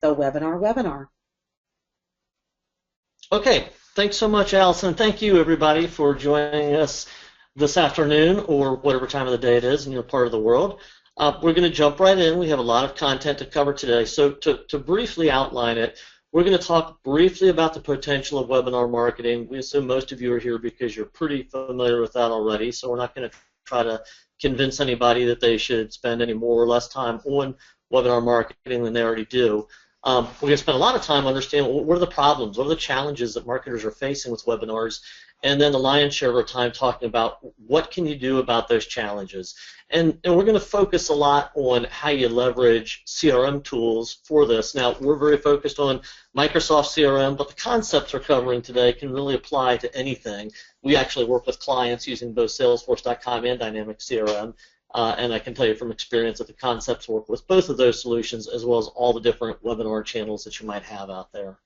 the webinar. Okay, thanks so much, Allison. Thank you, everybody, for joining us this afternoon or whatever time of the day it is in your part of the world. We're going to jump right in. We have a lot of content to cover today. So to briefly outline it, we're going to talk briefly about the potential of webinar marketing. We assume most of you are here because you're pretty familiar with that already, so we're not going to try to convince anybody that they should spend any more or less time on webinar marketing than they already do. We're going to spend a lot of time understanding what are the problems, what are the challenges that marketers are facing with webinars, and then the lion's share of our time talking about what can you do about those challenges. And we're going to focus a lot on how you leverage CRM tools for this. Now, we're very focused on Microsoft CRM, but the concepts we're covering today can really apply to anything. We actually work with clients using both Salesforce.com and Dynamics CRM. And I can tell you from experience that the concepts work with both of those solutions as well as all the different webinar channels that you might have out there.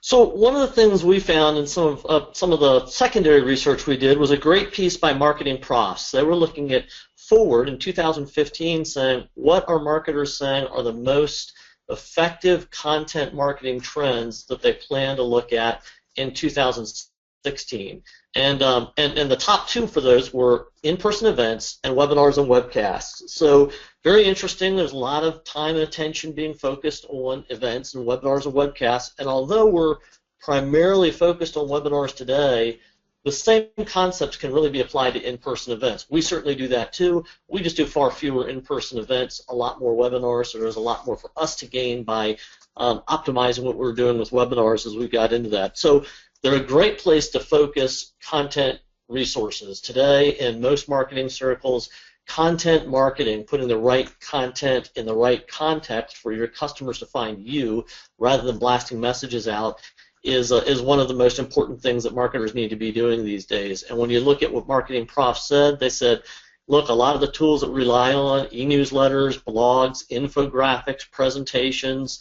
So one of the things we found in some of the secondary research we did was a great piece by Marketing Profs. They were looking at forward in 2015 saying what are marketers saying are the most effective content marketing trends that they plan to look at in 2016. And the top two for those were in-person events and webinars and webcasts. So very interesting. There's a lot of time and attention being focused on events and webinars and webcasts. And although we're primarily focused on webinars today, the same concepts can really be applied to in-person events. We certainly do that too. We just do far fewer in-person events, a lot more webinars, so there's a lot more for us to gain by optimizing what we're doing with webinars as we got into that. So they're a great place to focus content resources. Today, in most marketing circles, content marketing, putting the right content in the right context for your customers to find you rather than blasting messages out, is one of the most important things that marketers need to be doing these days. And when you look at what Marketing Profs said, they said, look, a lot of the tools that we rely on, e-newsletters, blogs, infographics, presentations,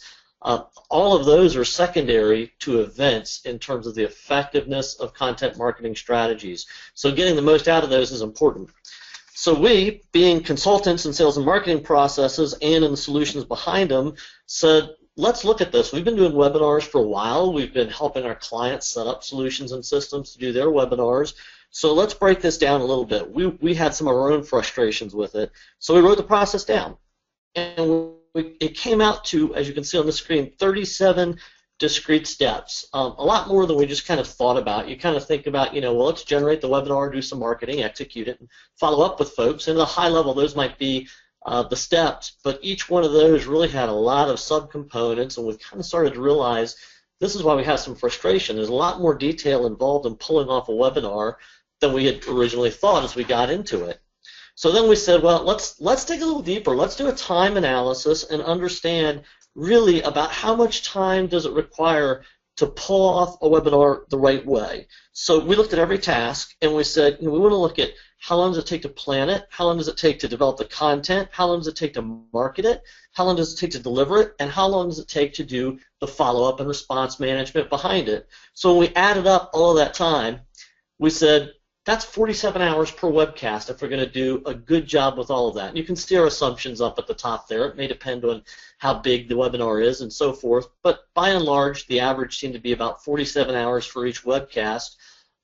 all of those are secondary to events in terms of the effectiveness of content marketing strategies. So getting the most out of those is important. So we, being consultants in sales and marketing processes and in the solutions behind them, said, let's look at this. We've been doing webinars for a while. We've been helping our clients set up solutions and systems to do their webinars. So let's break this down a little bit. We had some of our own frustrations with it. So we wrote the process down. And it came out to, as you can see on the screen, 37 discrete steps. A lot more than we just kind of thought about. You kind of think about, well, let's generate the webinar, do some marketing, execute it, and follow up with folks. And at a high level, those might be the steps, but each one of those really had a lot of subcomponents, and we kind of started to realize this is why we have some frustration. There's a lot more detail involved in pulling off a webinar than we had originally thought as we got into it. So then we said, well, let's dig a little deeper. Let's do a time analysis and understand really about how much time does it require to pull off a webinar the right way. So we looked at every task and we said, we want to look at how long does it take to plan it, how long does it take to develop the content, how long does it take to market it, how long does it take to deliver it, and how long does it take to do the follow-up and response management behind it. So when we added up all of that time, we said, that's 47 hours per webcast if we're going to do a good job with all of that. And you can see our assumptions up at the top there. It may depend on how big the webinar is and so forth, but by and large, the average seemed to be about 47 hours for each webcast.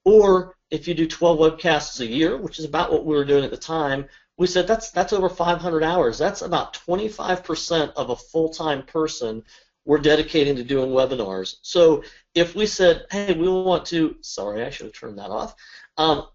Or if you do 12 webcasts a year, which is about what we were doing at the time, we said that's over 500 hours. That's about 25% of a full-time person we're dedicating to doing webinars. So if we said, hey, we want to, sorry, I should have turned that off.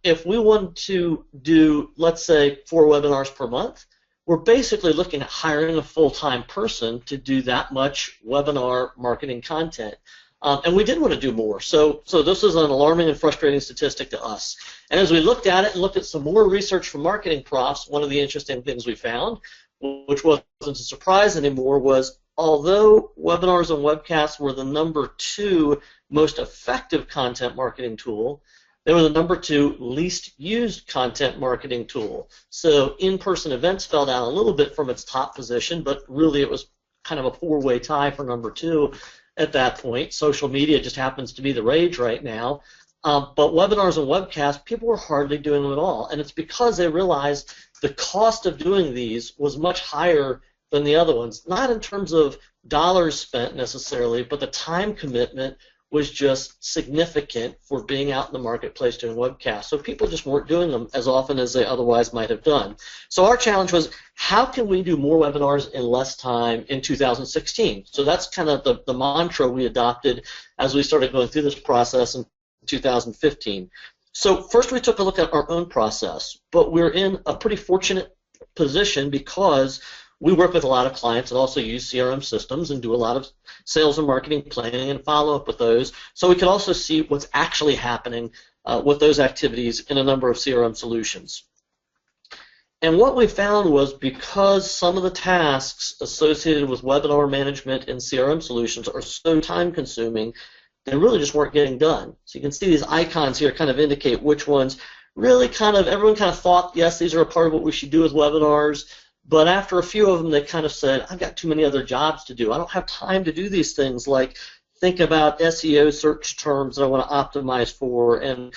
If we want to do, let's say, 4 webinars per month, we're basically looking at hiring a full-time person to do that much webinar marketing content. And we did want to do more. So this is an alarming and frustrating statistic to us. And as we looked at it and looked at some more research from Marketing Profs, one of the interesting things we found, which wasn't a surprise anymore, was although webinars and webcasts were the #2 most effective content marketing tool, they were the #2 least used content marketing tool. So in-person events fell down a little bit from its top position, but really it was kind of a 4-way tie for #2 at that point. Social media just happens to be the rage right now. But webinars and webcasts, people were hardly doing them at all. And it's because they realized the cost of doing these was much higher than the other ones. Not in terms of dollars spent necessarily, but the time commitment was just significant for being out in the marketplace doing webcasts. So people just weren't doing them as often as they otherwise might have done. So our challenge was, how can we do more webinars in less time in 2016? So that's kind of the mantra we adopted as we started going through this process in 2015. So first we took a look at our own process, but we're in a pretty fortunate position because we work with a lot of clients and also use CRM systems and do a lot of sales and marketing planning and follow-up with those. So we can also see what's actually happening with those activities in a number of CRM solutions. And what we found was, because some of the tasks associated with webinar management in CRM solutions are so time-consuming, they really just weren't getting done. So you can see these icons here kind of indicate which ones really everyone kind of thought, yes, these are a part of what we should do with webinars. But after a few of them, they kind of said, I've got too many other jobs to do. I don't have time to do these things, like think about SEO search terms that I want to optimize for, and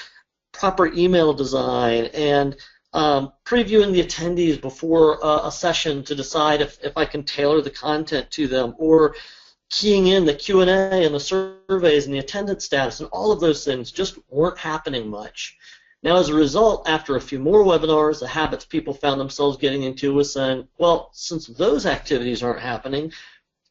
proper email design, and previewing the attendees before a session to decide if I can tailor the content to them, or keying in the Q&A and the surveys and the attendance status, and all of those things just weren't happening much. Now, as a result, after a few more webinars, the habits people found themselves getting into was saying, well, since those activities aren't happening,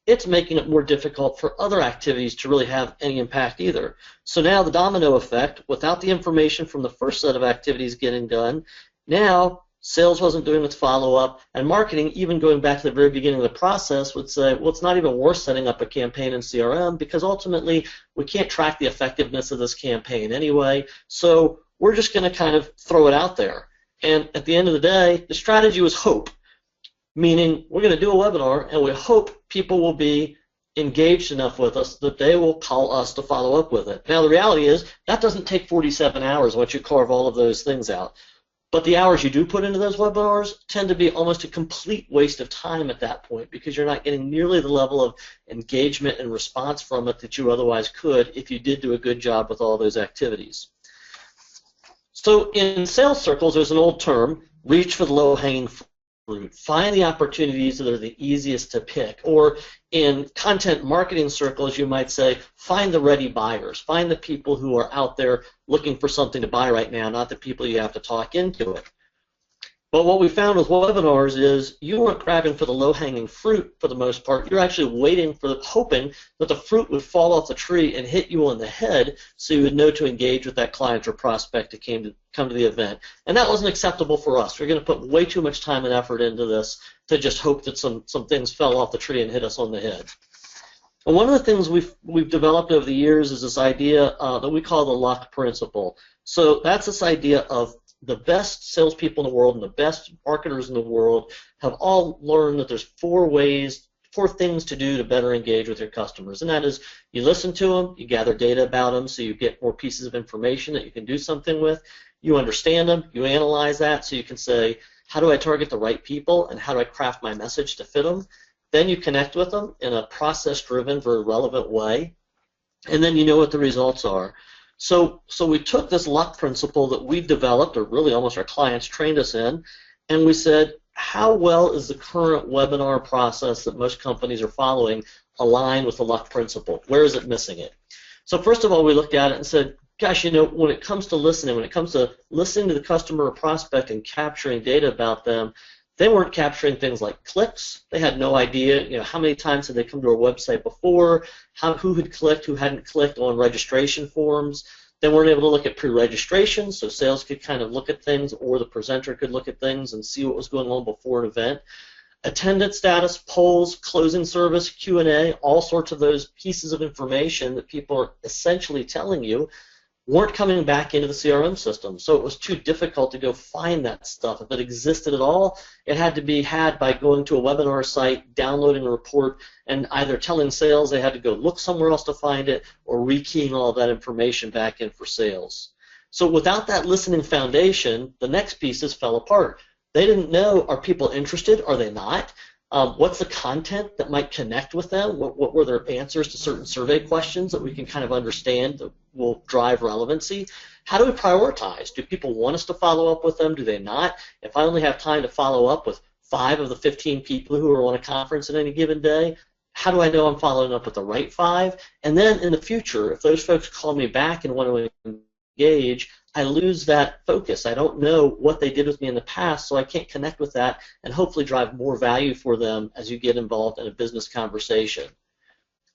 it's making it more difficult for other activities to really have any impact either. So now the domino effect, without the information from the first set of activities getting done, now sales wasn't doing its follow-up, and marketing, even going back to the very beginning of the process, would say, well, it's not even worth setting up a campaign in CRM because ultimately we can't track the effectiveness of this campaign anyway, so we're just going to kind of throw it out there. And at the end of the day, the strategy was hope, meaning we're going to do a webinar and we hope people will be engaged enough with us that they will call us to follow up with it. Now, the reality is that doesn't take 47 hours once you carve all of those things out. But the hours you do put into those webinars tend to be almost a complete waste of time at that point, because you're not getting nearly the level of engagement and response from it that you otherwise could if you did do a good job with all those activities. So in sales circles, there's an old term, reach for the low-hanging fruit. Find the opportunities that are the easiest to pick. Or in content marketing circles, you might say, find the ready buyers. Find the people who are out there looking for something to buy right now, not the people you have to talk into it. But what we found with webinars is you weren't grabbing for the low-hanging fruit for the most part. You're actually waiting for hoping that the fruit would fall off the tree and hit you on the head so you would know to engage with that client or prospect that come to the event. And that wasn't acceptable for us. We're going to put way too much time and effort into this to just hope that some things fell off the tree and hit us on the head. And one of the things we've developed over the years is this idea that we call the luck principle. So that's this idea of the best salespeople in the world and the best marketers in the world have all learned that there's four things to do to better engage with your customers. And that is, you listen to them, you gather data about them so you get more pieces of information that you can do something with, you understand them, you analyze that so you can say, how do I target the right people and how do I craft my message to fit them? Then you connect with them in a process-driven, very relevant way, and then you know what the results are. So we took this luck principle that we developed, or really almost our clients trained us in, and we said, how well is the current webinar process that most companies are following aligned with the luck principle? Where is it missing it? So first of all, we looked at it and said, gosh, when it comes to listening, when it comes to listening to the customer or prospect and capturing data about them, they weren't capturing things like clicks. They had no idea, how many times had they come to our website before, who had clicked, who hadn't clicked on registration forms. They weren't able to look at pre-registration, so sales could kind of look at things, or the presenter could look at things and see what was going on before an event. Attendance status, polls, closing service, Q&A, all sorts of those pieces of information that people are essentially telling you weren't coming back into the CRM system. So it was too difficult to go find that stuff. If it existed at all, it had to be had by going to a webinar site, downloading a report, and either telling sales they had to go look somewhere else to find it, or rekeying all of that information back in for sales. So without that listening foundation, the next pieces fell apart. They didn't know, are people interested? Are they not? What's the content that might connect with them? What were their answers to certain survey questions that we can kind of understand that will drive relevancy? How do we prioritize? Do people want us to follow up with them? Do they not? If I only have time to follow up with 5 of the 15 people who are on a conference at any given day. How do I know I'm following up with the right 5? And then in the future, if those folks call me back and want to engage, I lose that focus. I don't know what they did with me in the past, so I can't connect with that and hopefully drive more value for them as you get involved in a business conversation.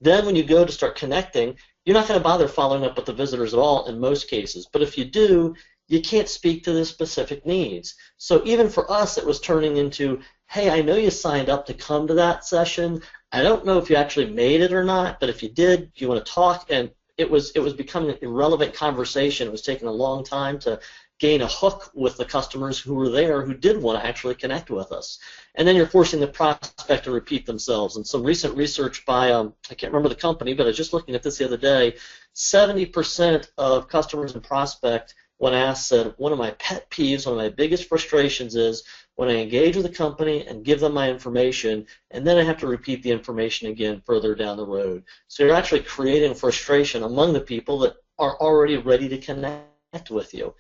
Then when you go to start connecting, you're not going to bother following up with the visitors at all in most cases. But if you do, you can't speak to the specific needs. So even for us, it was turning into, hey, I know you signed up to come to that session. I don't know if you actually made it or not, but if you did, do you want to talk? And it was becoming an irrelevant conversation. It was taking a long time to gain a hook with the customers who were there who did want to actually connect with us. And then you're forcing the prospect to repeat themselves. And some recent research by, I can't remember the company, but I was just looking at this the other day, 70% of customers and prospects, when asked, said, one of my pet peeves, one of my biggest frustrations is when I engage with a company and give them my information, and then I have to repeat the information again further down the road. So you're actually creating frustration among the people that are already ready to connect with you.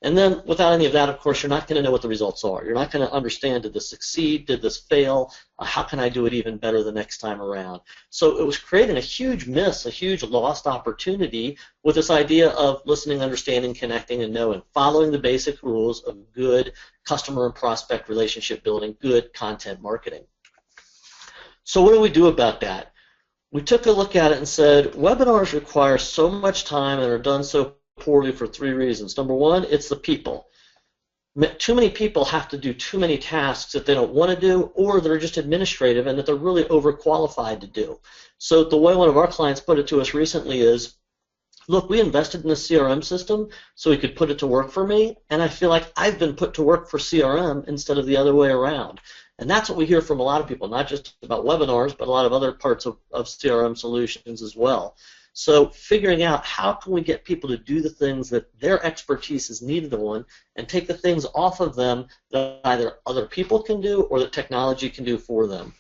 And then without any of that, of course, you're not going to know what the results are. You're not going to understand, did this succeed? Did this fail? How can I do it even better the next time around? So it was creating a huge miss, a huge lost opportunity with this idea of listening, understanding, connecting, and knowing, following the basic rules of good customer and prospect relationship building, good content marketing. So what do we do about that? We took a look at it and said, webinars require so much time and are done so poorly for 3 reasons. Number one, it's the people. Too many people have to do too many tasks that they don't want to do, or they're just administrative and that they're really overqualified to do. So the way one of our clients put it to us recently is, look, we invested in a CRM system so we could put it to work for me, and I feel like I've been put to work for CRM instead of the other way around. And that's what we hear from a lot of people, not just about webinars, but a lot of other parts of CRM solutions as well. So figuring out how can we get people to do the things that their expertise is needed on and take the things off of them that either other people can do or that technology can do for them.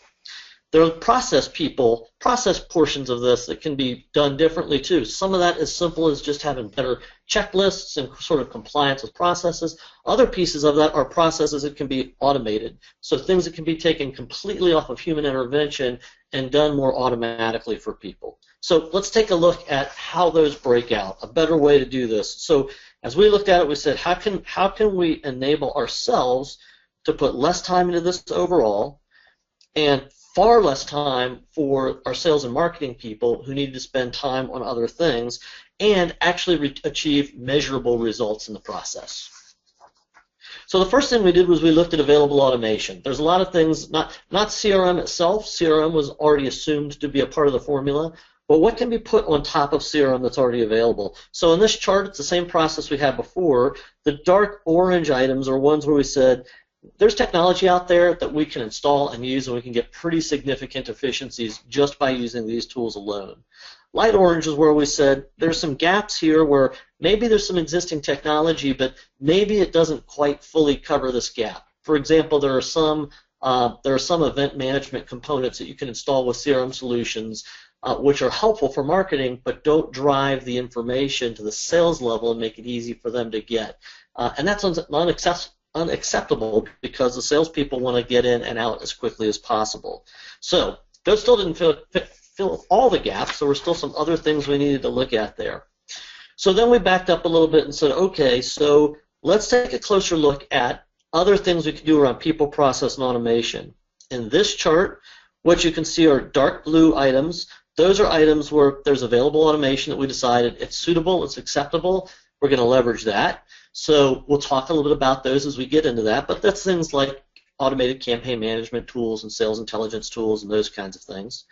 There are process portions of this that can be done differently too. Some of that is simple as just having better checklists and sort of compliance with processes. Other pieces of that are processes that can be automated. So things that can be taken completely off of human intervention and done more automatically for people. So let's take a look at how those break out, a better way to do this. So as we looked at it, we said, how can we enable ourselves to put less time into this overall and far less time for our sales and marketing people who need to spend time on other things and actually achieve measurable results in the process. So the first thing we did was we looked at available automation. There's a lot of things, not CRM itself. CRM was already assumed to be a part of the formula, but what can be put on top of CRM that's already available? So in this chart, it's the same process we had before. The dark orange items are ones where we said, there's technology out there that we can install and use, and we can get pretty significant efficiencies just by using these tools alone. Light orange is where we said there's some gaps here where maybe there's some existing technology, but maybe it doesn't quite fully cover this gap. For example, there are some event management components that you can install with CRM Solutions which are helpful for marketing, but don't drive the information to the sales level and make it easy for them to get. And that's unacceptable because the salespeople want to get in and out as quickly as possible. So those still didn't fill all the gaps. There were still some other things we needed to look at there. So then we backed up a little bit and said, okay, so let's take a closer look at other things we can do around people, process, and automation. In this chart, what you can see are dark blue items. Those are items where there's available automation that we decided it's suitable, it's acceptable, we're going to leverage that. So we'll talk a little bit about those as we get into that, but that's things like automated campaign management tools and sales intelligence tools and those kinds of things.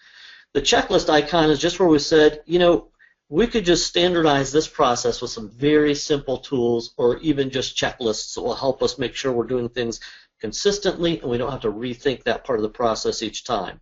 The checklist icon is just where we said, you know, we could just standardize this process with some very simple tools or even just checklists that will help us make sure we're doing things consistently and we don't have to rethink that part of the process each time.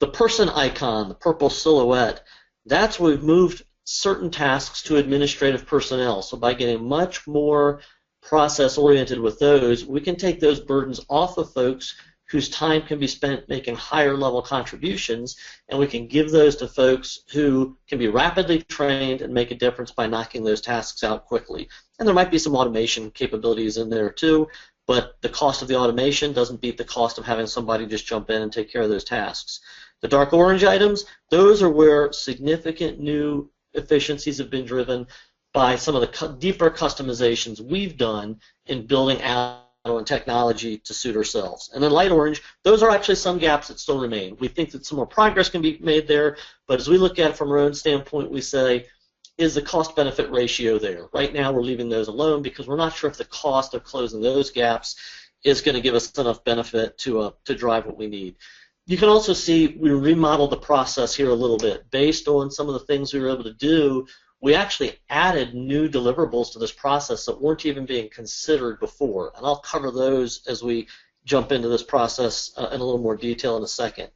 The person icon, the purple silhouette, that's where we've moved certain tasks to administrative personnel. So by getting much more process-oriented with those, we can take those burdens off of folks whose time can be spent making higher-level contributions, and we can give those to folks who can be rapidly trained and make a difference by knocking those tasks out quickly. And there might be some automation capabilities in there too, but the cost of the automation doesn't beat the cost of having somebody just jump in and take care of those tasks. The dark orange items, those are where significant new efficiencies have been driven by some of the deeper customizations we've done in building out and technology to suit ourselves. And then light orange, those are actually some gaps that still remain. We think that some more progress can be made there, but as we look at it from our own standpoint, we say, is the cost-benefit ratio there? Right now we're leaving those alone because we're not sure if the cost of closing those gaps is going to give us enough benefit to drive what we need. You can also see we remodeled the process here a little bit. Based on some of the things we were able to do, we actually added new deliverables to this process that weren't even being considered before, and I'll cover those as we jump into this process in a little more detail in a second.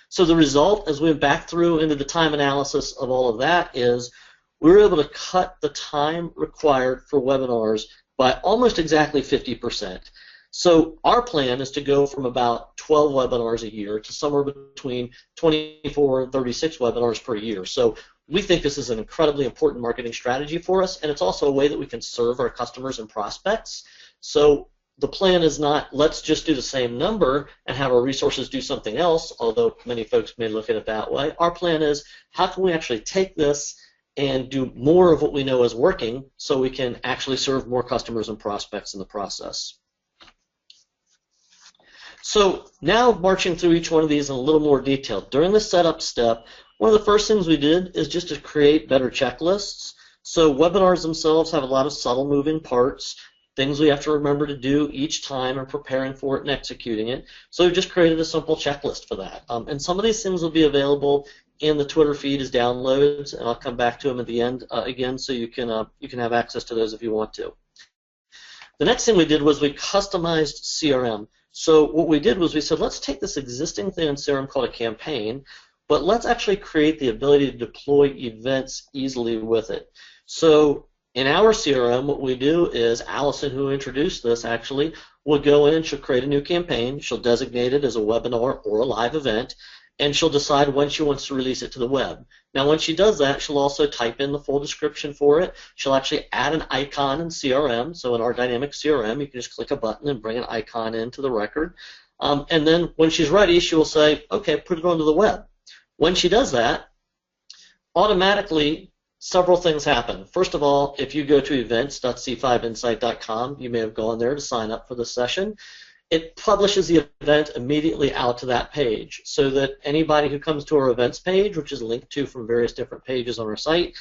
So the result, as we went back through into the time analysis of all of that, is we were able to cut the time required for webinars by almost exactly 50%. So our plan is to go from about 12 webinars a year to somewhere between 24 and 36 webinars per year. So we think this is an incredibly important marketing strategy for us, and it's also a way that we can serve our customers and prospects. So the plan is not, let's just do the same number and have our resources do something else, although many folks may look at it that way. Our plan is, how can we actually take this and do more of what we know is working so we can actually serve more customers and prospects in the process. So now marching through each one of these in a little more detail. During the setup step, one of the first things we did is just to create better checklists. So webinars themselves have a lot of subtle moving parts, things we have to remember to do each time and preparing for it and executing it. So we've just created a simple checklist for that. And some of these things will be available in the Twitter feed as downloads, and I'll come back to them at the end again, so you can have access to those if you want to. The next thing we did was we customized CRM. So what we did was we said, let's take this existing thing in CRM called a campaign, but let's actually create the ability to deploy events easily with it. So in our CRM, what we do is Allison, who introduced this, actually will go in, she'll create a new campaign, she'll designate it as a webinar or a live event, and she'll decide when she wants to release it to the web. Now, when she does that, she'll also type in the full description for it. She'll actually add an icon in CRM. So in our dynamic CRM, you can just click a button and bring an icon into the record. And then when she's ready, she will say, okay, put it onto the web. When she does that, automatically several things happen. First of all, if you go to events.c5insight.com, you may have gone there to sign up for the session. It publishes the event immediately out to that page so that anybody who comes to our events page, which is linked to from various different pages on our site,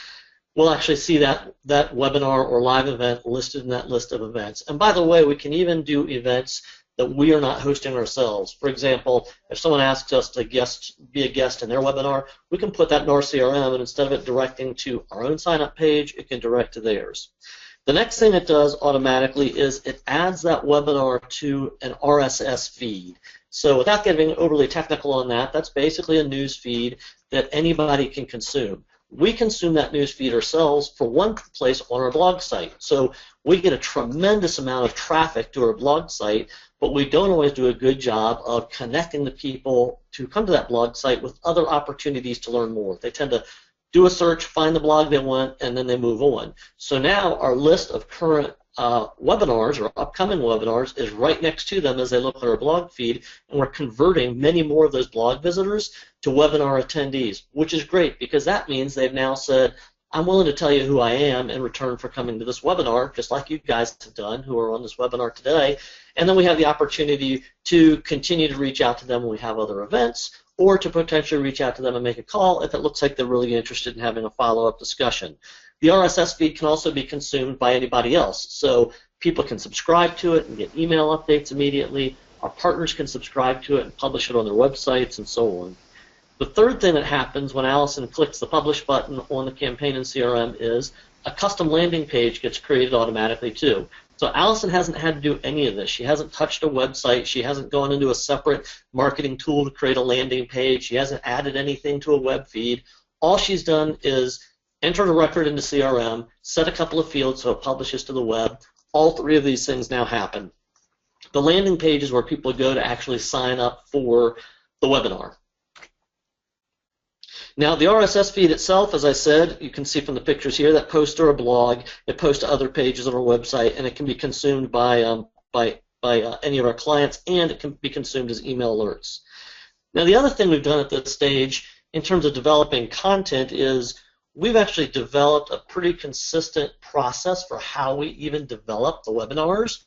will actually see that webinar or live event listed in that list of events. And by the way, we can even do events that we are not hosting ourselves. For example, if someone asks us to be a guest in their webinar, we can put that in our CRM, and instead of it directing to our own sign-up page, it can direct to theirs. The next thing it does automatically is it adds that webinar to an RSS feed. So without getting overly technical on that, that's basically a news feed that anybody can consume. We consume that news feed ourselves for one place on our blog site. So we get a tremendous amount of traffic to our blog site, but we don't always do a good job of connecting the people to come to that blog site with other opportunities to learn more. They tend to do a search, find the blog they want, and then they move on. So now our list of current webinars or upcoming webinars is right next to them as they look at our blog feed, and we're converting many more of those blog visitors to webinar attendees, which is great because that means they've now said, I'm willing to tell you who I am in return for coming to this webinar, just like you guys have done who are on this webinar today. And then we have the opportunity to continue to reach out to them when we have other events, or to potentially reach out to them and make a call if it looks like they're really interested in having a follow-up discussion. The RSS feed can also be consumed by anybody else, so people can subscribe to it and get email updates immediately. Our partners can subscribe to it and publish it on their websites and so on. The third thing that happens when Allison clicks the Publish button on the campaign in CRM is a custom landing page gets created automatically too. So Allison hasn't had to do any of this. She hasn't touched a website. She hasn't gone into a separate marketing tool to create a landing page. She hasn't added anything to a web feed. All she's done is enter a record into CRM, set a couple of fields so it publishes to the web. All three of these things now happen. The landing page is where people go to actually sign up for the webinar. Now, the RSS feed itself, as I said, you can see from the pictures here, that posts to our blog, it posts to other pages on our website, and it can be consumed by by any of our clients, and it can be consumed as email alerts. Now, the other thing we've done at this stage in terms of developing content is we've actually developed a pretty consistent process for how we even develop the webinars.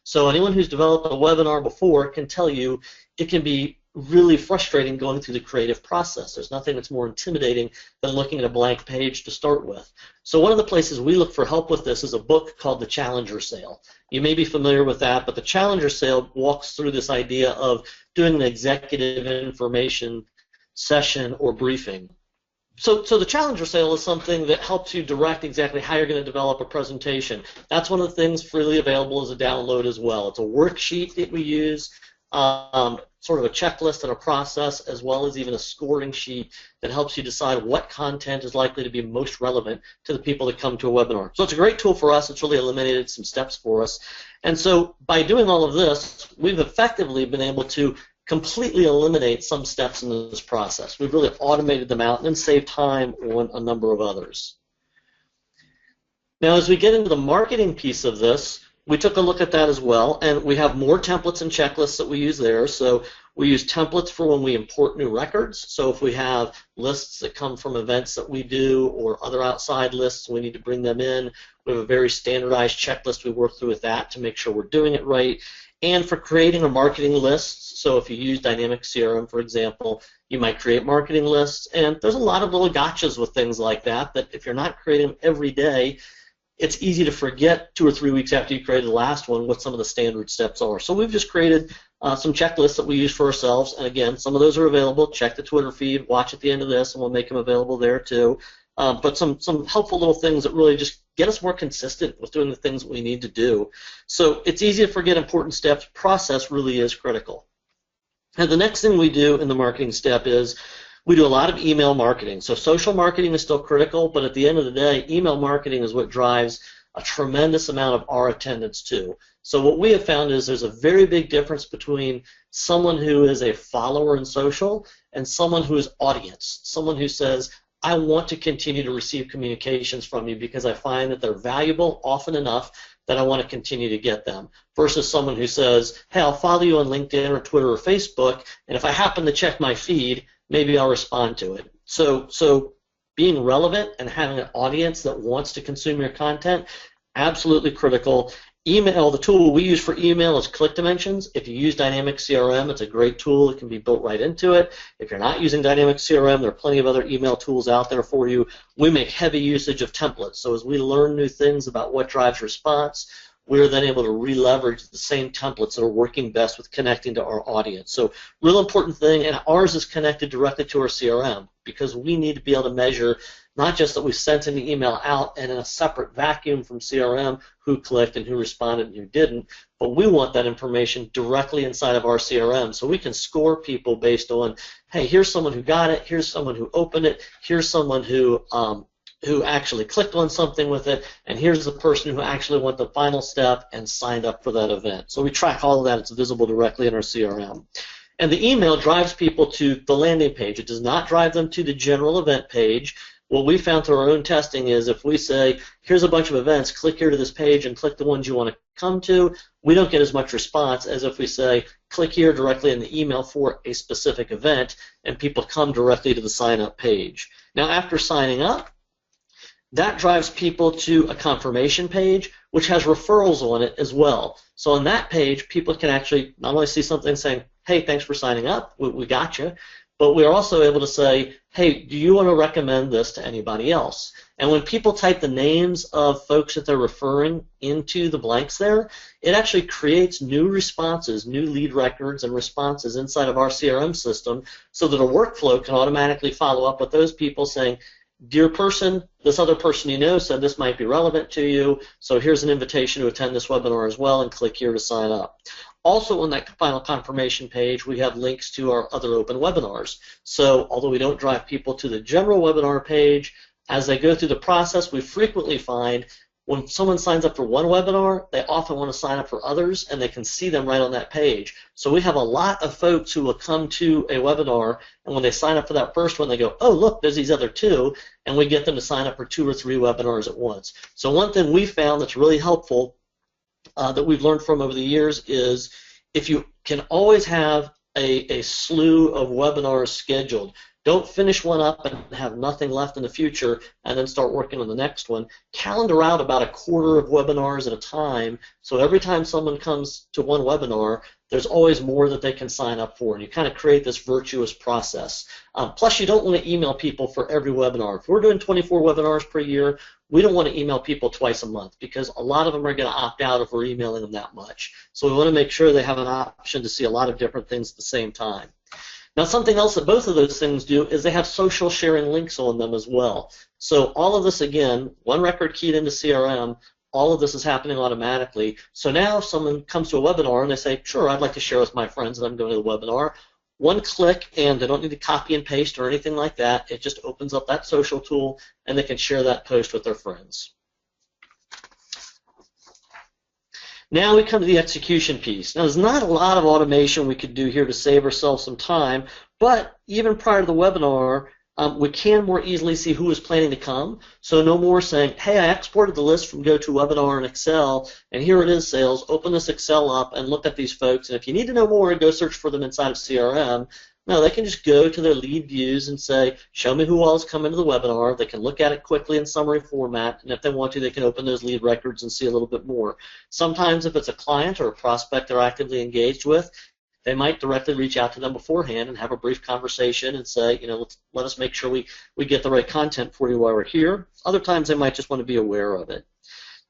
So anyone who's developed a webinar before can tell you it can be really frustrating going through the creative process. There's nothing that's more intimidating than looking at a blank page to start with. So one of the places we look for help with this is a book called The Challenger Sale. You may be familiar with that, but The Challenger Sale walks through this idea of doing an executive information session or briefing. So the Challenger Sale is something that helps you direct exactly how you're going to develop a presentation. That's one of the things freely available as a download as well. It's a worksheet that we use, sort of a checklist and a process, as well as even a scoring sheet that helps you decide what content is likely to be most relevant to the people that come to a webinar. So it's a great tool for us. It's really eliminated some steps for us. And so by doing all of this, we've effectively been able to completely eliminate some steps in this process. We've really automated them out and then saved time on a number of others. Now, as we get into the marketing piece of this, we took a look at that as well, and we have more templates and checklists that we use there. So we use templates for when we import new records. So if we have lists that come from events that we do or other outside lists, we need to bring them in. We have a very standardized checklist we work through with that to make sure we're doing it right. And for creating a marketing list, so if you use Dynamic CRM, for example, you might create marketing lists, and there's a lot of little gotchas with things like that, that if you're not creating them every day, it's easy to forget 2 or 3 weeks after you created the last one what some of the standard steps are. So we've just created some checklists that we use for ourselves, and again, some of those are available. Check the Twitter feed, watch at the end of this, and we'll make them available there too. But some helpful little things that really just get us more consistent with doing the things that we need to do. So it's easy to forget important steps. Process really is critical. And the next thing we do in the marketing step is we do a lot of email marketing. So social marketing is still critical, but at the end of the day, email marketing is what drives a tremendous amount of our attendance too. So what we have found is there's a very big difference between someone who is a follower in social and someone who is audience, someone who says, I want to continue to receive communications from you because I find that they're valuable often enough that I want to continue to get them, versus someone who says, hey, I'll follow you on LinkedIn or Twitter or Facebook, and if I happen to check my feed, maybe I'll respond to it. So being relevant and having an audience that wants to consume your content, absolutely critical. Email, the tool we use for email is Click Dimensions. If you use Dynamic CRM, it's a great tool. It can be built right into it. If you're not using Dynamic CRM, there are plenty of other email tools out there for you. We make heavy usage of templates. So as we learn new things about what drives response, we're then able to re-leverage the same templates that are working best with connecting to our audience. So real important thing, and ours is connected directly to our CRM because we need to be able to measure not just that we sent an email out and in a separate vacuum from CRM who clicked and who responded and who didn't, but we want that information directly inside of our CRM so we can score people based on, hey, here's someone who got it, here's someone who opened it, here's someone who actually clicked on something with it, and here's the person who actually went the final step and signed up for that event. So we track all of that. It's visible directly in our CRM. And the email drives people to the landing page. It does not drive them to the general event page. What we found through our own testing is if we say, here's a bunch of events, click here to this page and click the ones you want to come to, we don't get as much response as if we say, click here directly in the email for a specific event, and people come directly to the sign-up page. Now, after signing up, that drives people to a confirmation page, which has referrals on it as well. So on that page, people can actually not only see something saying, hey, thanks for signing up, we got you, but we're also able to say, hey, do you want to recommend this to anybody else? And when people type the names of folks that they're referring into the blanks there, it actually creates new responses, new lead records and responses inside of our CRM system so that a workflow can automatically follow up with those people saying, dear person, this other person you know said this might be relevant to you, so here's an invitation to attend this webinar as well, and click here to sign up. Also on that final confirmation page, we have links to our other open webinars. So although we don't drive people to the general webinar page, as they go through the process, we frequently find when someone signs up for one webinar, they often want to sign up for others, and they can see them right on that page. So we have a lot of folks who will come to a webinar, and when they sign up for that first one, they go, oh, look, there's these other two, and we get them to sign up for 2 or 3 webinars at once. So one thing we found that's really helpful that we've learned from over the years is if you can always have a slew of webinars scheduled. Don't finish one up and have nothing left in the future and then start working on the next one. Calendar out about a quarter of webinars at a time, so every time someone comes to one webinar, there's always more that they can sign up for, and you kind of create this virtuous process. Plus, you don't want to email people for every webinar. If we're doing 24 webinars per year, we don't want to email people twice a month because a lot of them are going to opt out if we're emailing them that much. So we want to make sure they have an option to see a lot of different things at the same time. Now, something else that both of those things do is they have social sharing links on them as well. So all of this, again, one record keyed into CRM, all of this is happening automatically. So now if someone comes to a webinar and they say, sure, I'd like to share with my friends that I'm going to the webinar, one click and they don't need to copy and paste or anything like that. It just opens up that social tool and they can share that post with their friends. Now we come to the execution piece. Now there's not a lot of automation we could do here to save ourselves some time, but even prior to the webinar, we can more easily see who is planning to come. So no more saying, hey, I exported the list from GoToWebinar in Excel, and here it is, sales. Open this Excel up and look at these folks, and if you need to know more, go search for them inside of CRM. No, they can just go to their lead views and say, show me who all has come into the webinar. They can look at it quickly in summary format, and if they want to, they can open those lead records and see a little bit more. Sometimes if it's a client or a prospect they're actively engaged with, they might directly reach out to them beforehand and have a brief conversation and say, you know, let us make sure we get the right content for you while we're here. Other times they might just want to be aware of it.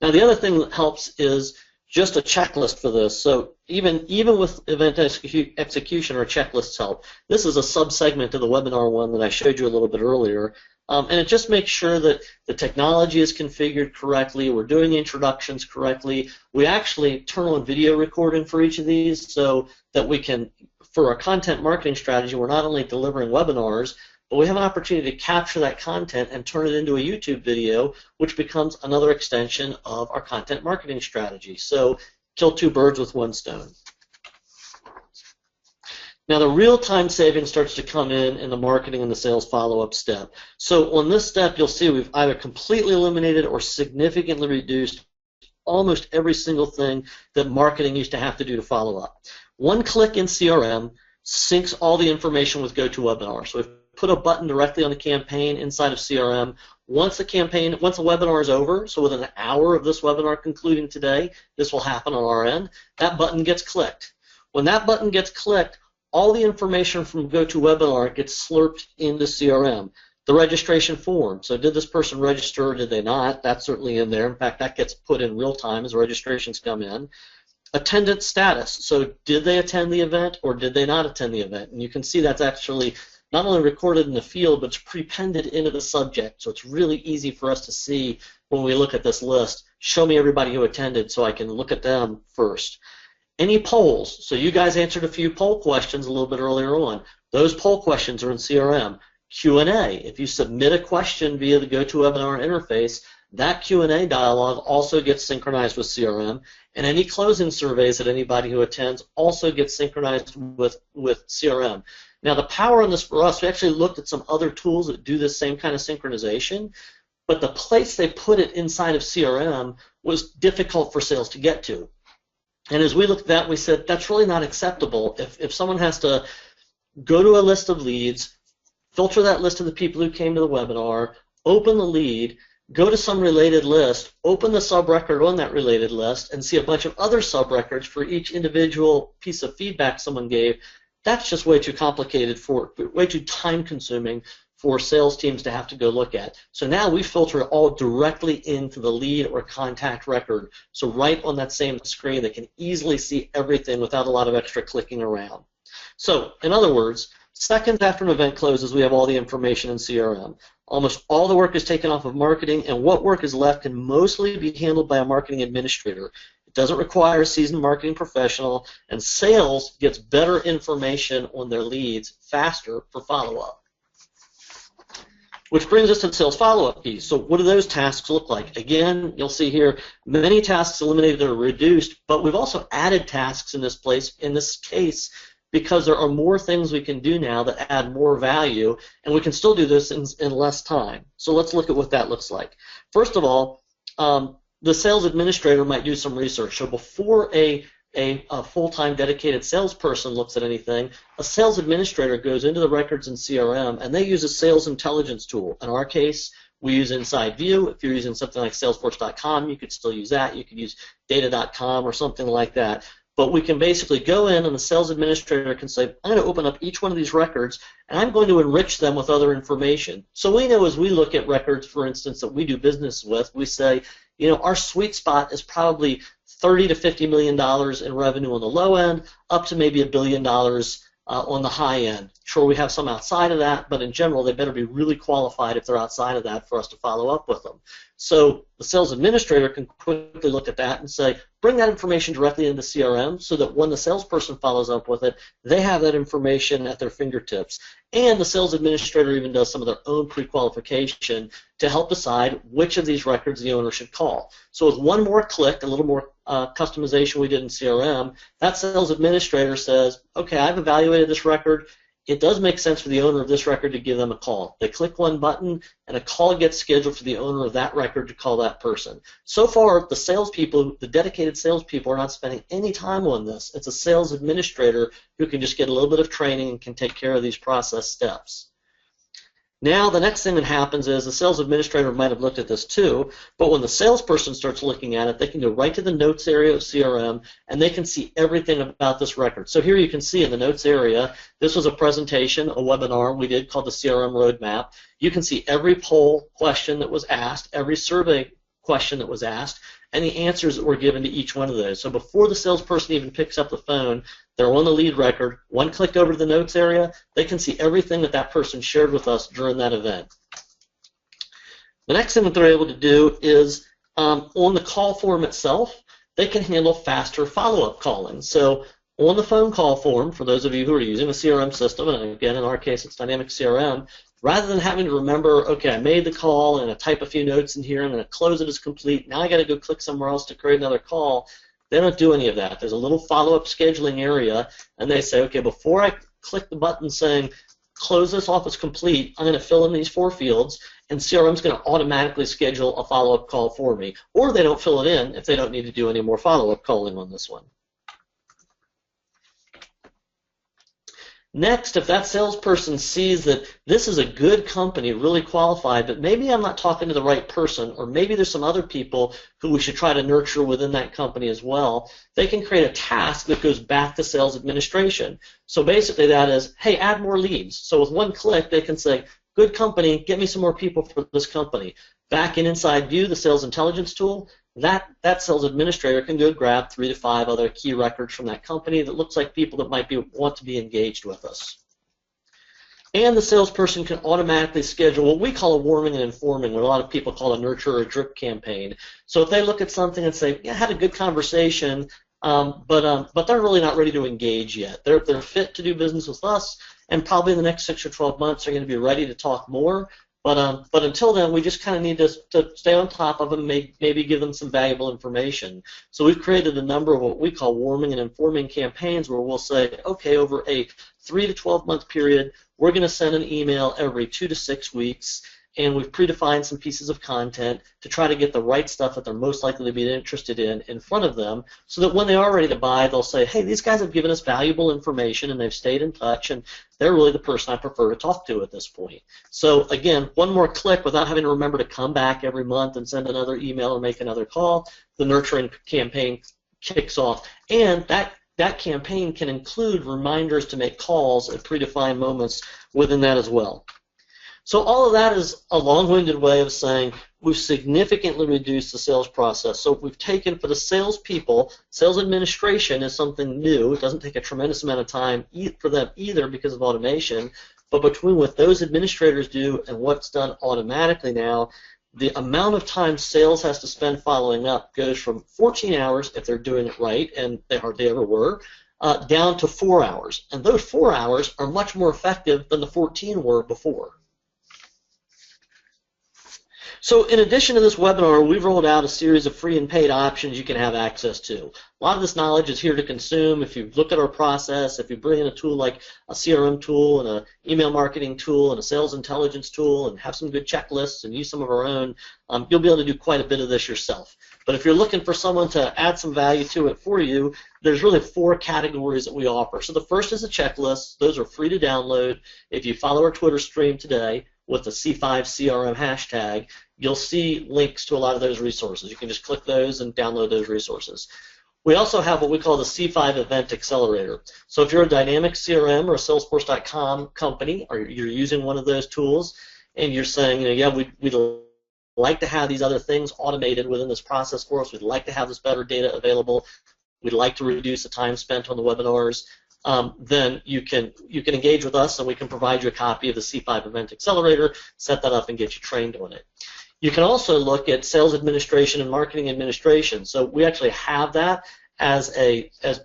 Now the other thing that helps is just a checklist for this. So even with event execution or checklists help. This is a sub-segment of the webinar one that I showed you a little bit earlier. And it just makes sure that the technology is configured correctly, we're doing the introductions correctly. We actually turn on video recording for each of these so that we can, for our content marketing strategy, we're not only delivering webinars, but we have an opportunity to capture that content and turn it into a YouTube video, which becomes another extension of our content marketing strategy. So kill two birds with one stone. Now the real time saving starts to come in the marketing and the sales follow-up step. So on this step, you'll see we've either completely eliminated or significantly reduced almost every single thing that marketing used to have to do to follow up. One click in CRM syncs all the information with GoToWebinar. So we've put a button directly on the campaign inside of CRM. Once the webinar is over, so within an hour of this webinar concluding today, this will happen on our end, that button gets clicked. When that button gets clicked, all the information from GoToWebinar gets slurped into CRM. The registration form, so did this person register or did they not? That's certainly in there. In fact, that gets put in real time as registrations come in. Attendance status, so did they attend the event or did they not attend the event? And you can see that's actually not only recorded in the field, but it's prepended into the subject, so it's really easy for us to see when we look at this list. Show me everybody who attended so I can look at them first. Any polls, so you guys answered a few poll questions a little bit earlier on. Those poll questions are in CRM. Q&A, if you submit a question via the GoToWebinar interface, that Q&A dialogue also gets synchronized with CRM, and any closing surveys that anybody who attends also gets synchronized with CRM. Now the power on this for us, we actually looked at some other tools that do this same kind of synchronization, but the place they put it inside of CRM was difficult for sales to get to. And as we looked at that, we said that's really not acceptable. If someone has to go to a list of leads, filter that list of the people who came to the webinar, open the lead, go to some related list, open the sub-record on that related list, and see a bunch of other sub-records for each individual piece of feedback someone gave, that's just way too complicated, way too time-consuming for sales teams to have to go look at. So now we filter it all directly into the lead or contact record. So right on that same screen, they can easily see everything without a lot of extra clicking around. So in other words, seconds after an event closes, we have all the information in CRM. Almost all the work is taken off of marketing, and what work is left can mostly be handled by a marketing administrator. It doesn't require a seasoned marketing professional, and sales gets better information on their leads faster for follow-up. Which brings us to the sales follow-up piece. So what do those tasks look like? Again, you'll see here many tasks eliminated or reduced, but we've also added tasks in this case, because there are more things we can do now that add more value, and we can still do this in less time. So let's look at what that looks like. First of all, the sales administrator might do some research. So before a full-time dedicated salesperson looks at anything, a sales administrator goes into the records in CRM and they use a sales intelligence tool. In our case, we use InsideView. If you're using something like Salesforce.com, you could still use that. You could use Data.com or something like that. But we can basically go in and the sales administrator can say, I'm going to open up each one of these records and I'm going to enrich them with other information. So we know as we look at records, for instance, that we do business with, we say, you know, our sweet spot is probably $30 to $50 million in revenue on the low end, up to maybe $1 billion on the high end. Sure, we have some outside of that, but in general, they better be really qualified if they're outside of that for us to follow up with them. So the sales administrator can quickly look at that and say, bring that information directly into CRM so that when the salesperson follows up with it, they have that information at their fingertips. And the sales administrator even does some of their own pre-qualification to help decide which of these records the owner should call. So with one more click, a little more customization we did in CRM, that sales administrator says, okay, I've evaluated this record. It does make sense for the owner of this record to give them a call. They click one button, and a call gets scheduled for the owner of that record to call that person. So far, the salespeople, the dedicated salespeople, are not spending any time on this. It's a sales administrator who can just get a little bit of training and can take care of these process steps. Now, the next thing that happens is the sales administrator might have looked at this too, but when the salesperson starts looking at it, they can go right to the notes area of CRM, and they can see everything about this record. So here you can see in the notes area, this was a presentation, a webinar we did called the CRM Roadmap. You can see every poll question that was asked, every survey question that was asked, and the answers that were given to each one of those. So before the salesperson even picks up the phone, they're on the lead record. One click over to the notes area, they can see everything that that person shared with us during that event. The next thing that they're able to do is on the call form itself, they can handle faster follow-up calling. So on the phone call form, for those of you who are using a CRM system, and again in our case it's Dynamic CRM, rather than having to remember, okay, I made the call and I type a few notes in here and then I close it as complete, now I got to go click somewhere else to create another call, they don't do any of that. There's a little follow-up scheduling area, and they say, okay, before I click the button saying close this off as complete, I'm going to fill in these 4 fields, and CRM's going to automatically schedule a follow-up call for me. Or they don't fill it in if they don't need to do any more follow-up calling on this one. Next, if that salesperson sees that this is a good company, really qualified, but maybe I'm not talking to the right person, or maybe there's some other people who we should try to nurture within that company as well, they can create a task that goes back to sales administration. So basically that is, hey, add more leads. So with one click, they can say, good company, get me some more people for this company. Back in InsideView, the sales intelligence tool, that sales administrator can go grab 3 to 5 other key records from that company that looks like people that might want to be engaged with us. And the salesperson can automatically schedule what we call a warming and informing, what a lot of people call a nurture or drip campaign. So if they look at something and say, yeah, I had a good conversation, but they're really not ready to engage yet. They're fit to do business with us, and probably in the next 6 or 12 months they're going to be ready to talk more. But until then, we just kind of need to stay on top of them, maybe give them some valuable information. So we've created a number of what we call warming and informing campaigns where we'll say, okay, over a 3 to 12 month period, we're going to send an email every 2 to 6 weeks, and we've predefined some pieces of content to try to get the right stuff that they're most likely to be interested in front of them, so that when they are ready to buy, they'll say, hey, these guys have given us valuable information and they've stayed in touch, and they're really the person I prefer to talk to at this point. So again, one more click without having to remember to come back every month and send another email or make another call, the nurturing campaign kicks off. And that campaign can include reminders to make calls at predefined moments within that as well. So all of that is a long-winded way of saying we've significantly reduced the sales process. So we've taken, for the salespeople, sales administration is something new. It doesn't take a tremendous amount of time for them either because of automation. But between what those administrators do and what's done automatically now, the amount of time sales has to spend following up goes from 14 hours, if they're doing it right, and they hardly ever were, down to 4 hours. And those 4 hours are much more effective than the 14 were before. So in addition to this webinar, we've rolled out a series of free and paid options you can have access to. A lot of this knowledge is here to consume. If you look at our process, if you bring in a tool like a CRM tool and an email marketing tool and a sales intelligence tool and have some good checklists and use some of our own, you'll be able to do quite a bit of this yourself. But if you're looking for someone to add some value to it for you, there's really 4 categories that we offer. So the first is a checklist. Those are free to download. If you follow our Twitter stream today with the C5CRM hashtag, you'll see links to a lot of those resources. You can just click those and download those resources. We also have what we call the C5 Event Accelerator. So if you're a dynamic CRM or a Salesforce.com company, or you're using one of those tools, and you're saying, yeah, we'd like to have these other things automated within this process for us. We'd like to have this better data available. We'd like to reduce the time spent on the webinars. Then you can engage with us, and we can provide you a copy of the C5 Event Accelerator, set that up, and get you trained on it. You can also look at sales administration and marketing administration. So we actually have that as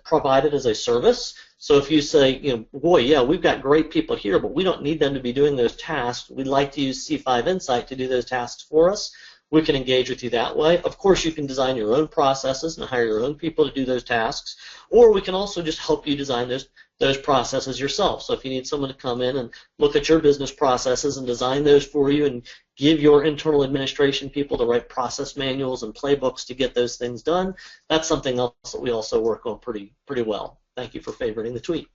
provided as a service. So if you say, boy, yeah, we've got great people here, but we don't need them to be doing those tasks. We'd like to use C5 Insight to do those tasks for us. We can engage with you that way. Of course, you can design your own processes and hire your own people to do those tasks, or we can also just help you design those processes yourself. So if you need someone to come in and look at your business processes and design those for you and give your internal administration people the right process manuals and playbooks to get those things done, that's something else that we also work on pretty well. Thank you for favoriting the tweet.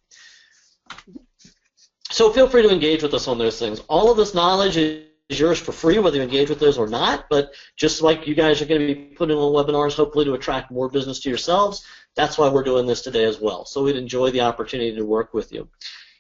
So feel free to engage with us on those things. All of this knowledge is yours for free, whether you engage with those or not, but just like you guys are going to be putting on webinars, hopefully to attract more business to yourselves, that's why we're doing this today as well. So we'd enjoy the opportunity to work with you.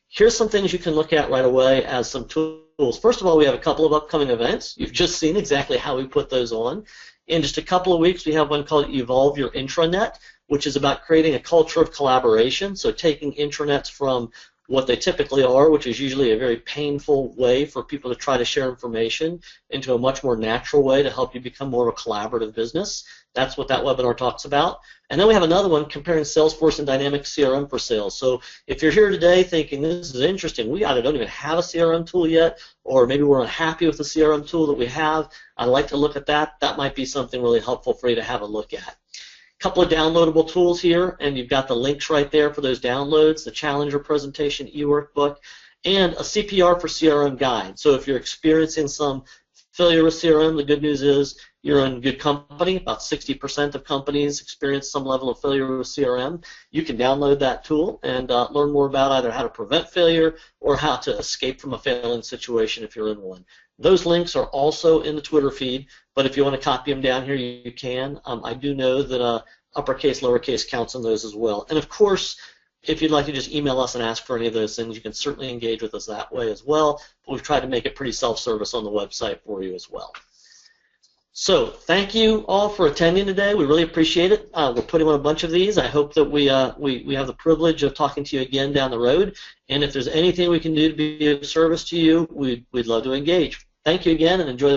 Here's some things you can look at right away as some tools. First of all, we have a couple of upcoming events. You've just seen exactly how we put those on. In just a couple of weeks, we have one called Evolve Your Intranet, which is about creating a culture of collaboration, so taking intranets from what they typically are, which is usually a very painful way for people to try to share information, into a much more natural way to help you become more of a collaborative business. That's what that webinar talks about. And then we have another one comparing Salesforce and Dynamic CRM for sales. So if you're here today thinking this is interesting, we either don't even have a CRM tool yet, or maybe we're unhappy with the CRM tool that we have, I'd like to look at that. That might be something really helpful for you to have a look at. Couple of downloadable tools here, and you've got the links right there for those downloads, the Challenger presentation e-workbook, and a CPR for CRM guide. So if you're experiencing some failure with CRM, the good news is you're in good company. About 60% of companies experience some level of failure with CRM. You can download that tool and learn more about either how to prevent failure or how to escape from a failing situation if you're in one. Those links are also in the Twitter feed, but if you want to copy them down here, you can. I do know that uppercase, lowercase counts on those as well. And of course, if you'd like to just email us and ask for any of those things, you can certainly engage with us that way as well. But we've tried to make it pretty self-service on the website for you as well. So thank you all for attending today. We really appreciate it. We're putting on a bunch of these. I hope that we have the privilege of talking to you again down the road. And if there's anything we can do to be of service to you, we'd love to engage. Thank you again, and enjoy the